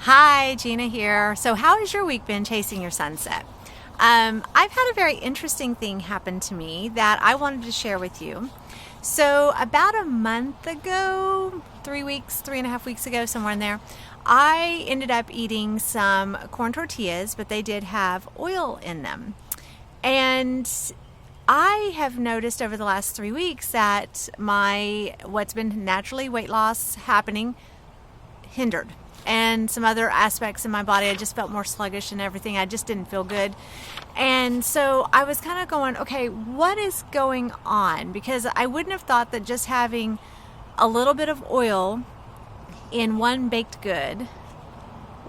Hi, Gina here. So how has your week been chasing your sunset? I've had a very interesting thing happen to me that I wanted to share with you. So about a month ago, 3.5 weeks ago, somewhere in there, I ended up eating some corn tortillas, but they did have oil in them. And I have noticed over the last 3 weeks that what's been naturally weight loss happening hindered. And some other aspects in my body, I just felt more sluggish and everything. I just didn't feel good. And so I was kind of going, okay, what is going on? Because I wouldn't have thought that just having a little bit of oil in one baked good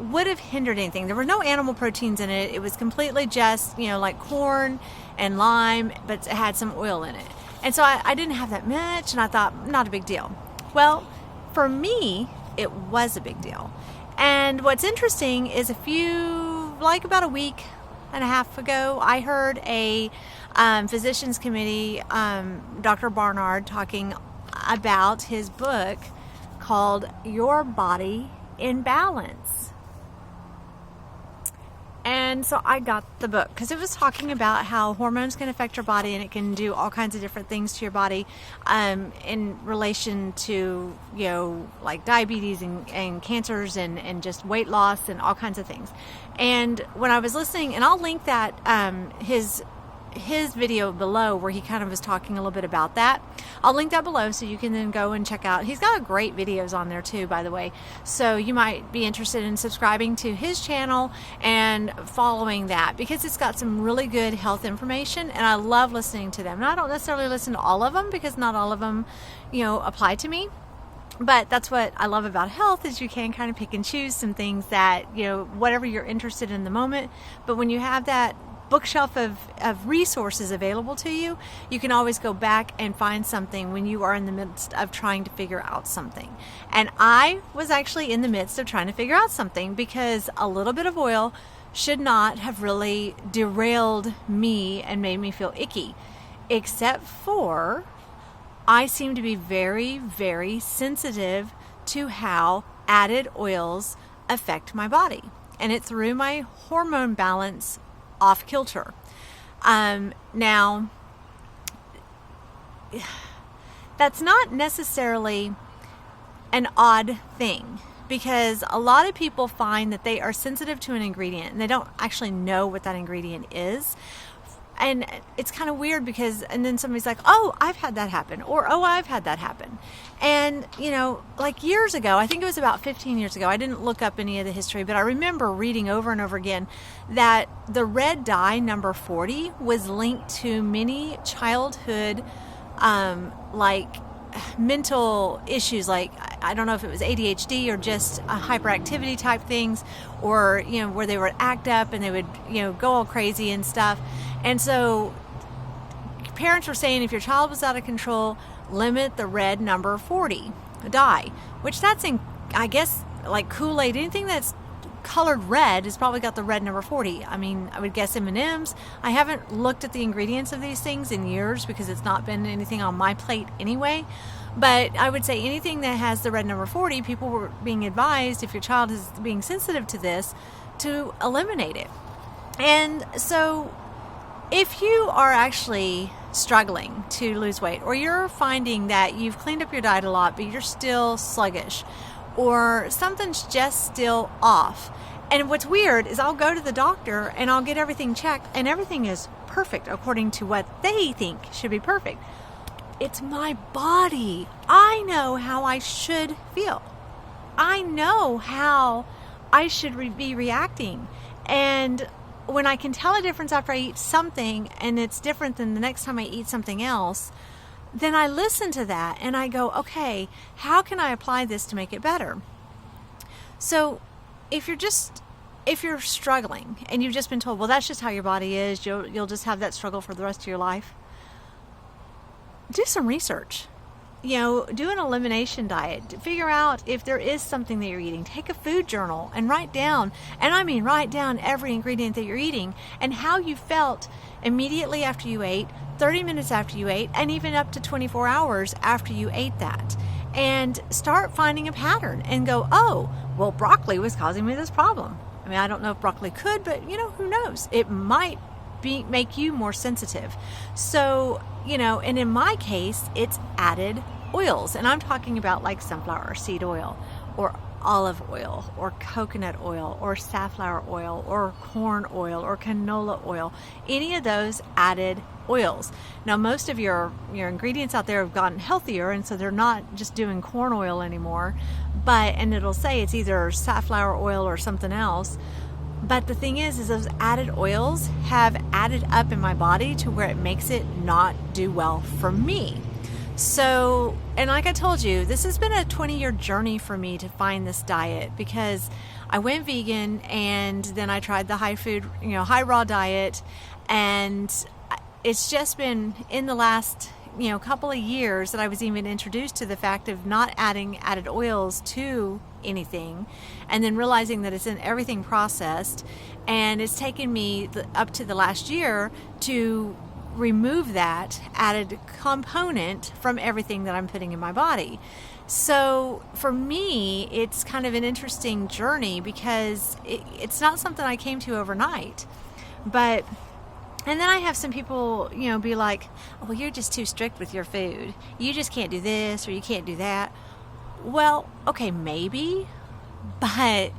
would have hindered anything. There were no animal proteins in it. It was completely just, like corn and lime, but it had some oil in it. And so I didn't have that much, and I thought, not a big deal. Well, for me, it was a big deal. And what's interesting is about a week and a half ago, I heard a physicians committee, Dr. Barnard, talking about his book called Your Body in Balance. And so I got the book because it was talking about how hormones can affect your body, and it can do all kinds of different things to your body in relation to, like diabetes and cancers and just weight loss and all kinds of things. And when I was listening, and I'll link that, his video below where he kind of was talking a little bit about that. I'll link that below so you can then go and check out. He's got great videos on there too, by the way. So you might be interested in subscribing to his channel and following that, because it's got some really good health information, and I love listening to them. And I don't necessarily listen to all of them because not all of them, apply to me. But that's what I love about health, is you can kind of pick and choose some things that, whatever you're interested in the moment. But when you have that bookshelf of resources available to you, you can always go back and find something when you are in the midst of trying to figure out something. And I was actually in the midst of trying to figure out something, because a little bit of oil should not have really derailed me and made me feel icky, except for I seem to be very, very sensitive to how added oils affect my body, and it threw my hormone balance off kilter. Now, that's not necessarily an odd thing, because a lot of people find that they are sensitive to an ingredient and they don't actually know what that ingredient is. And it's kind of weird because, and then somebody's like, oh, I've had that happen, or, oh, I've had that happen. And, like years ago, I think it was about 15 years ago, I didn't look up any of the history, but I remember reading over and over again that the red dye number 40 was linked to many childhood, mental issues, like, I don't know if it was ADHD or just hyperactivity type things, or, where they would act up and they would, go all crazy and stuff. And so parents were saying, if your child was out of control, limit the red number 40 dye, which that's in, I guess, like Kool-Aid. Anything that's colored red has probably got the red number 40. I mean, I would guess M&Ms. I haven't looked at the ingredients of these things in years because it's not been anything on my plate anyway. But I would say anything that has the red number 40, people were being advised, if your child is being sensitive to this, to eliminate it. And so if you are actually struggling to lose weight, or you're finding that you've cleaned up your diet a lot, but you're still sluggish, or something's just still off. And what's weird is I'll go to the doctor and I'll get everything checked, and everything is perfect according to what they think should be perfect. It's my body. I know how I should feel. I know how I should be reacting. And when I can tell a difference after I eat something, and it's different than the next time I eat something else, then I listen to that and I go, okay, how can I apply this to make it better? So if you're struggling and you've just been told, well, that's just how your body is, you'll just have that struggle for the rest of your life, do some research. Do an elimination diet. Figure out if there is something that you're eating. Take a food journal and write down, write down every ingredient that you're eating and how you felt immediately after you ate, 30 minutes after you ate, and even up to 24 hours after you ate that. And start finding a pattern and go, oh, well, broccoli was causing me this problem. I mean, I don't know if broccoli could, but who knows? It might make you more sensitive. So, and in my case, it's added oils. And I'm talking about like sunflower seed oil or olive oil or coconut oil or safflower oil or corn oil or canola oil, any of those added oils. Now, most of your ingredients out there have gotten healthier, and so they're not just doing corn oil anymore, and it'll say it's either safflower oil or something else. But the thing is those added oils have added up in my body to where it makes it not do well for me. So, and like I told you, this has been a 20-year journey for me to find this diet, because I went vegan and then I tried the high raw diet, and it's just been in the last couple of years that I was even introduced to the fact of not adding added oils to anything, and then realizing that it's in everything processed. And it's taken me up to the last year to remove that added component from everything that I'm putting in my body. So for me, it's kind of an interesting journey, because it's not something I came to overnight. And then I have some people, be like, well, you're just too strict with your food. You just can't do this or you can't do that. Well, okay, maybe, but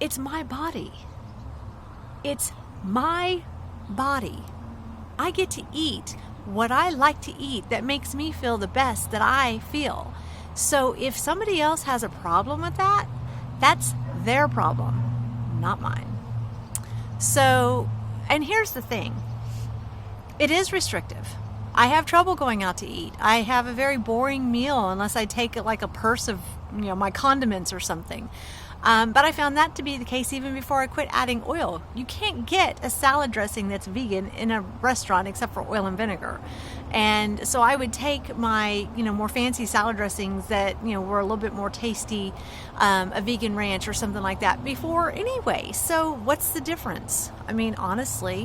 it's my body. It's my body. I get to eat what I like to eat that makes me feel the best that I feel. So if somebody else has a problem with that, that's their problem, not mine. So, and here's the thing. It is restrictive. I have trouble going out to eat. I have a very boring meal unless I take like a purse of my condiments or something. But I found that to be the case even before I quit adding oil. You can't get a salad dressing that's vegan in a restaurant except for oil and vinegar. And so I would take my, more fancy salad dressings that, were a little bit more tasty, a vegan ranch or something like that before anyway. So what's the difference? I mean, honestly,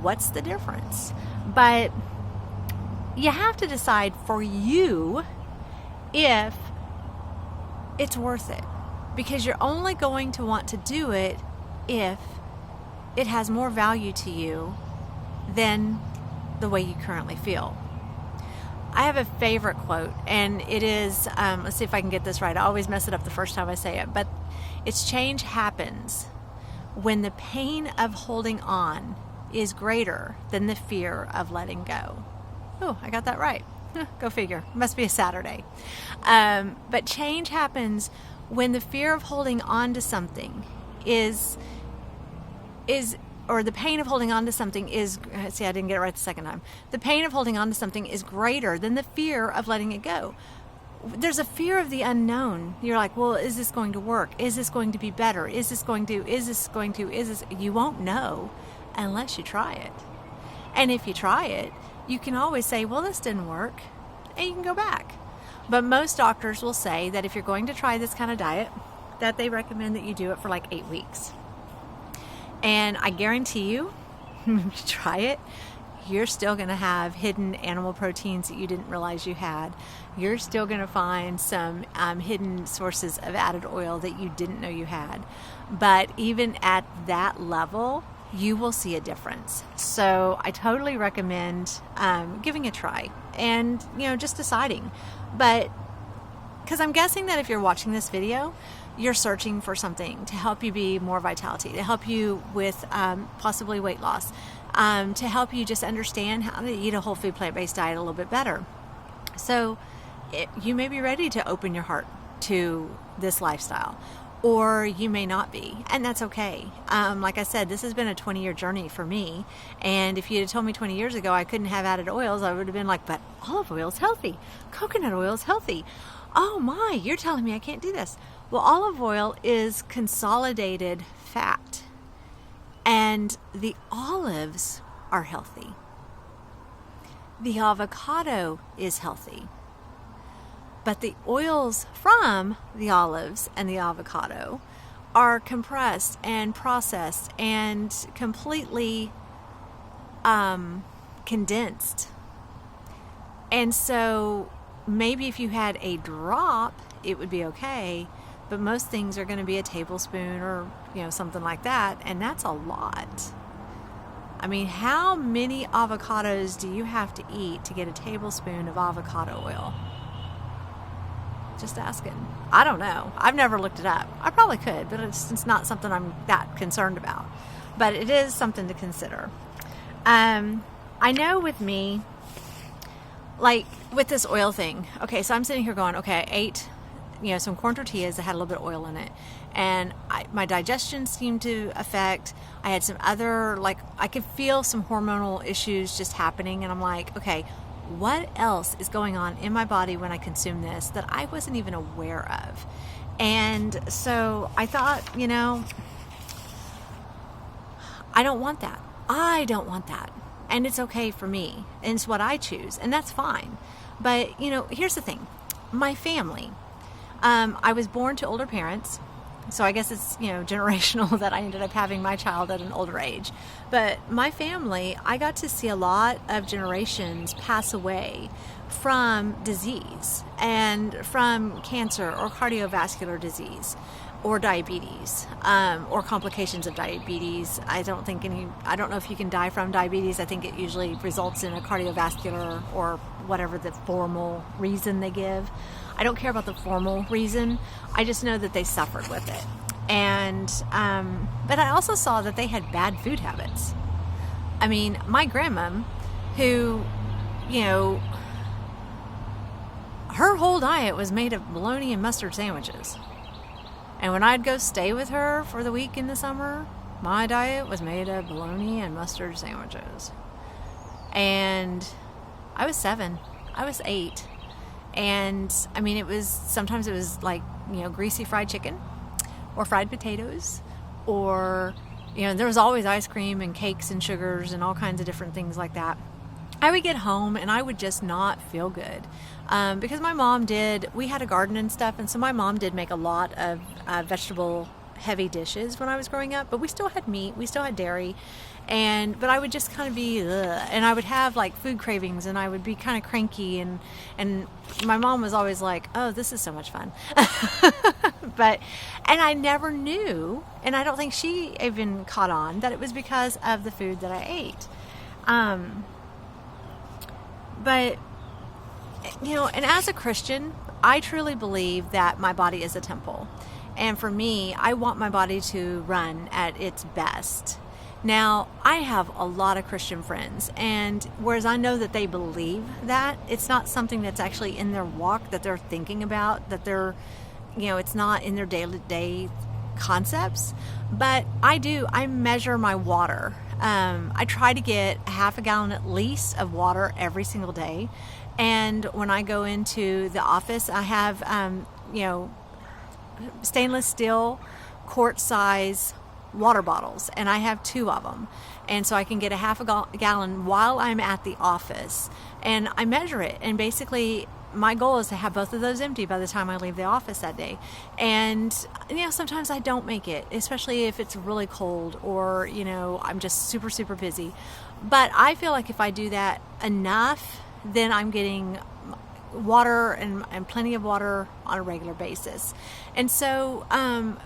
what's the difference? But you have to decide for you if it's worth it. Because you're only going to want to do it if it has more value to you than the way you currently feel. I have a favorite quote, and it is, let's see if I can get this right. I always mess it up the first time I say it, but it's: change happens when the pain of holding on is greater than the fear of letting go. Oh, I got that right. Go figure. Must be a Saturday. But change happens when the fear of holding on to something or the pain of holding on to something is, see, I didn't get it right the second time. The pain of holding on to something is greater than the fear of letting it go. There's a fear of the unknown. You're like, well, is this going to work? Is this going to be better? You won't know unless you try it. And if you try it, you can always say, well, this didn't work, and you can go back. But most doctors will say that if you're going to try this kind of diet, that they recommend that you do it for like 8 weeks. And I guarantee you, when you try it, you're still going to have hidden animal proteins that you didn't realize you had. You're still going to find some hidden sources of added oil that you didn't know you had. But even at that level, you will see a difference. So I totally recommend giving it a try and, just deciding. But because I'm guessing that if you're watching this video, you're searching for something to help you be more vitality, to help you with possibly weight loss, to help you just understand how to eat a whole food plant-based diet a little bit better. So you may be ready to open your heart to this lifestyle, or you may not be, and that's okay. Like I said, this has been a 20-year journey for me, and if you had told me 20 years ago I couldn't have added oils, I would have been like, but olive oil is healthy, coconut oil is healthy. Oh my, you're telling me I can't do this. Well, olive oil is consolidated fat, and the olives are healthy. The avocado is healthy. But the oils from the olives and the avocado are compressed and processed and completely condensed. And so maybe if you had a drop, it would be okay. but most things are going to be a tablespoon or, something like that. And that's a lot. I mean, how many avocados do you have to eat to get a tablespoon of avocado oil? Just asking. I don't know. I've never looked it up. I probably could, but it's not something I'm that concerned about. But it is something to consider. I know with me, like with this oil thing, okay, so I'm sitting here going, okay, I ate, some corn tortillas that had a little bit of oil in it. And my digestion seemed to affect. I had some other, I could feel some hormonal issues just happening. And I'm like, okay, what else is going on in my body when I consume this that I wasn't even aware of? And so I thought, I don't want that. I don't want that. And it's okay for me. And it's what I choose. And that's fine. But, here's the thing. My family, I was born to older parents. So I guess it's, generational that I ended up having my child at an older age. But my family, I got to see a lot of generations pass away from disease and from cancer or cardiovascular disease or diabetes, or complications of diabetes. I don't know if you can die from diabetes. I think it usually results in a cardiovascular or whatever the formal reason they give. I don't care about the formal reason. I just know that they suffered with it. And, but I also saw that they had bad food habits. I mean, my grandma, who, her whole diet was made of bologna and mustard sandwiches. And when I'd go stay with her for the week in the summer, my diet was made of bologna and mustard sandwiches. And I was 7. I was 8. And I mean, sometimes it was like, greasy fried chicken or fried potatoes, or, there was always ice cream and cakes and sugars and all kinds of different things like that. I would get home and I would just not feel good. Because my mom we had a garden and stuff. And so my mom did make a lot of vegetable heavy dishes when I was growing up, but we still had meat, we still had dairy. But I would just kind of be, and I would have like food cravings, and I would be kind of cranky, and my mom was always like, oh, this is so much fun. And I never knew, and I don't think she even caught on, that it was because of the food that I ate. But, and as a Christian, I truly believe that my body is a temple. And for me, I want my body to run at its best. Now, I have a lot of Christian friends, and whereas I know that they believe that, it's not something that's actually in their walk that they're thinking about, that they're, it's not in their day-to-day concepts. But I measure my water. I try to get a half a gallon at least of water every single day. And when I go into the office, I have, stainless steel quart size water bottles, and I have 2 of them, and so I can get a half a gallon while I'm at the office, and I measure it, and basically my goal is to have both of those empty by the time I leave the office that day. And sometimes I don't make it, especially if it's really cold or I'm just super busy. But I feel like if I do that enough, then I'm getting water and plenty of water on a regular basis. And so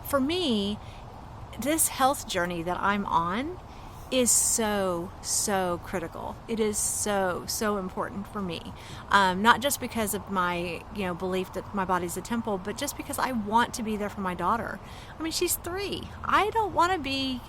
for me, this health journey that I'm on is so critical. It is so important for me. Not just because of my, belief that my body's a temple, but just because I want to be there for my daughter. I mean, she's 3. I don't want to be,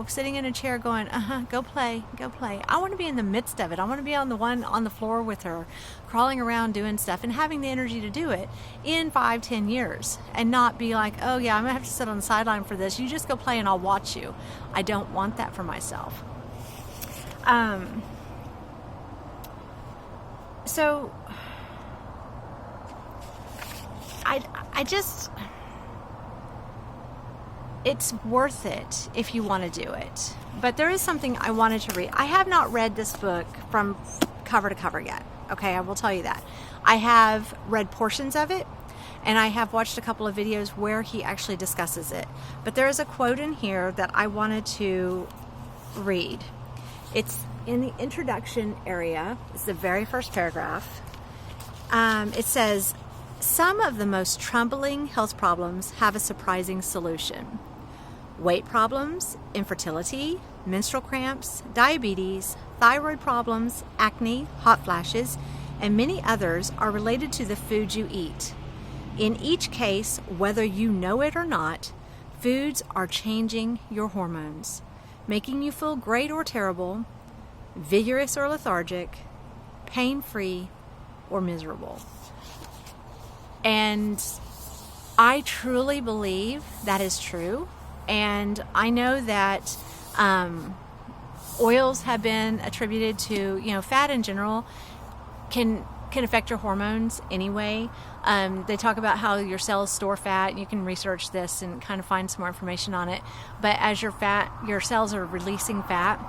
sitting in a chair going, go play. I want to be in the midst of it. I want to be on the floor with her, crawling around doing stuff and having the energy to do it in 5-10 years, and not be like, oh yeah, I'm gonna have to sit on the sideline for this. You just go play and I'll watch you. I don't want that for myself. So I just, it's worth it if you want to do it. But there is something I wanted to read. I have not read this book from cover to cover yet. Okay, I will tell you that. I have read portions of it, and I have watched a couple of videos where he actually discusses it. But there is a quote in here that I wanted to read. It's in the introduction area. It's the very first paragraph. It says, Some of the most troubling health problems have a surprising solution. Weight problems, infertility, menstrual cramps, diabetes, thyroid problems, acne, hot flashes, and many others are related to the food you eat. In each case, whether you know it or not, foods are changing your hormones, making you feel great or terrible, vigorous or lethargic, pain-free or miserable. And I truly believe that is true. And I know that oils have been attributed to, fat in general can affect your hormones anyway. They talk about how your cells store fat. You can research this and kind of find some more information on it. But as your cells are releasing fat,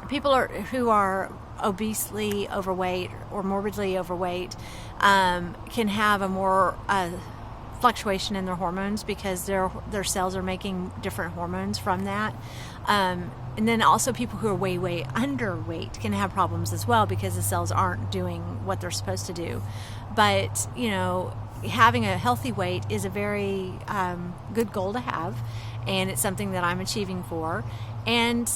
people who are obesely overweight or morbidly overweight can have a more fluctuation in their hormones because their cells are making different hormones from that. And then also people who are way underweight can have problems as well because the cells aren't doing what they're supposed to do. But, having a healthy weight is a very good goal to have, and it's something that I'm achieving for. And,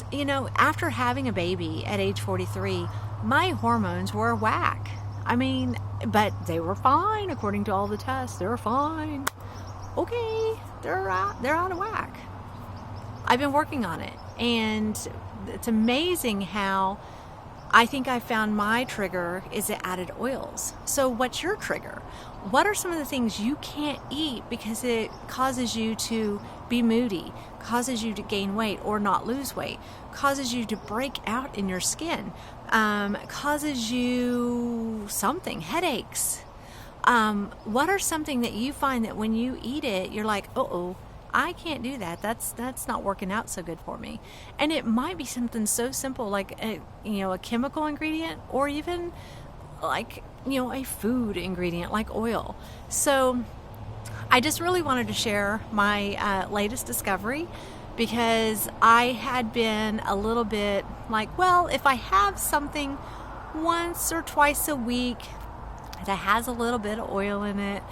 after having a baby at age 43, my hormones were whack. But they were fine according to all the tests. They were fine. Okay, they're out of whack. I've been working on it, and it's amazing how I think I found my trigger is the added oils. So what's your trigger? What are some of the things you can't eat because it causes you to be moody, causes you to gain weight or not lose weight, causes you to break out in your skin, causes you something, headaches? What are something that you find that when you eat it, you're like, uh-oh, I can't do that. That's not working out so good for me. And it might be something so simple like a chemical ingredient, or even like a food ingredient like oil. So I just really wanted to share my latest discovery, because I had been a little bit like, well, if I have something once or twice a week that has a little bit of oil in it,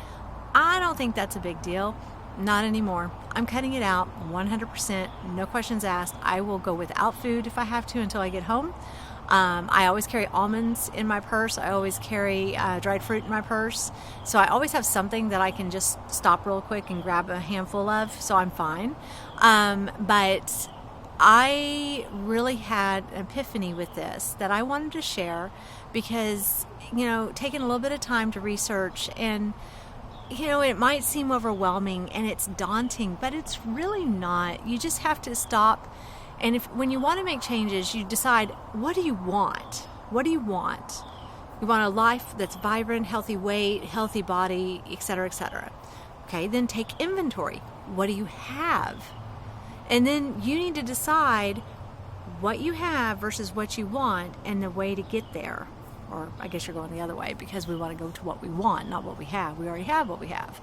I don't think that's a big deal. Not anymore. I'm cutting it out 100%, no questions asked. I will go without food if I have to until I get home. I always carry almonds in my purse. I always carry dried fruit in my purse. So I always have something that I can just stop real quick and grab a handful of, so I'm fine. But I really had an epiphany with this that I wanted to share because, taking a little bit of time to research, and it might seem overwhelming and it's daunting, but it's really not. You just have to stop. And when you want to make changes, you decide, what do you want? What do you want? You want a life that's vibrant, healthy weight, healthy body, etc., etc. Okay, then take inventory. What do you have? And then you need to decide what you have versus what you want and the way to get there. Or I guess you're going the other way, because we want to go to what we want, not what we have. We already have what we have.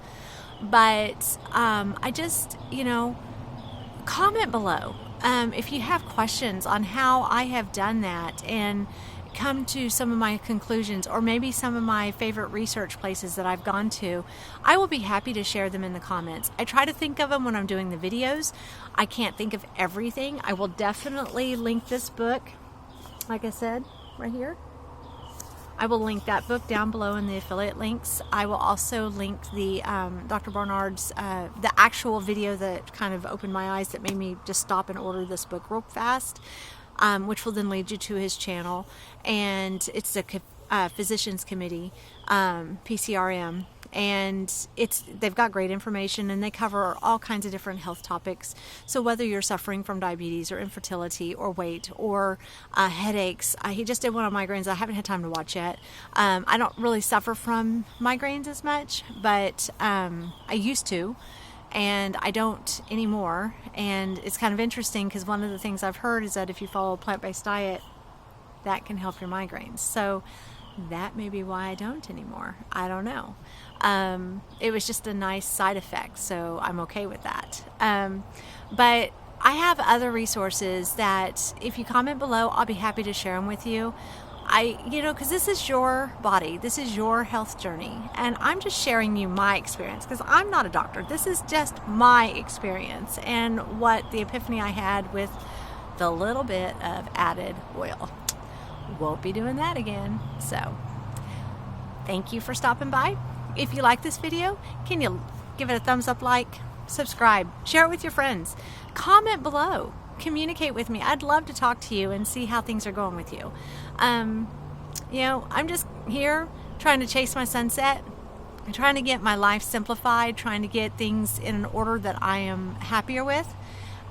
But I just, comment below if you have questions on how I have done that and come to some of my conclusions, or maybe some of my favorite research places that I've gone to. I will be happy to share them in the comments. I try to think of them when I'm doing the videos. I can't think of everything. I will definitely link this book, like I said, right here. I will link that book down below in the affiliate links. I will also link the Dr. Barnard's, the actual video that kind of opened my eyes, that made me just stop and order this book real fast, which will then lead you to his channel. And it's the Physicians Committee, PCRM. And they've got great information, and they cover all kinds of different health topics. So whether you're suffering from diabetes or infertility or weight or headaches, he just did one on migraines. I haven't had time to watch yet. I don't really suffer from migraines as much, but I used to, and I don't anymore. And it's kind of interesting because one of the things I've heard is that if you follow a plant-based diet, that can help your migraines. So that may be why I don't anymore. I don't know. It was just a nice side effect, so I'm okay with that. But I have other resources that if you comment below, I'll be happy to share them with you. because this is your body, this is your health journey, and I'm just sharing you my experience because I'm not a doctor. This is just my experience and what the epiphany I had with the little bit of added oil. Won't be doing that again. So thank you for stopping by. If you like this video, can you give it a thumbs up, like, subscribe, share it with your friends, comment below, communicate with me. I'd love to talk to you and see how things are going with you. I'm just here trying to chase my sunset. I'm trying to get my life simplified, trying to get things in an order that I am happier with.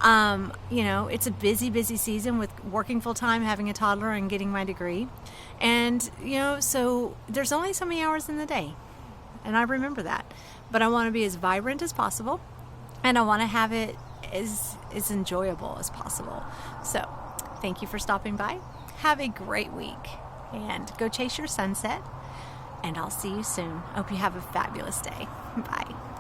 It's a busy season with working full time, having a toddler, and getting my degree. And, so there's only so many hours in the day. And I remember that. But I want to be as vibrant as possible. And I want to have it as enjoyable as possible. So thank you for stopping by. Have a great week. And go chase your sunset. And I'll see you soon. Hope you have a fabulous day. Bye.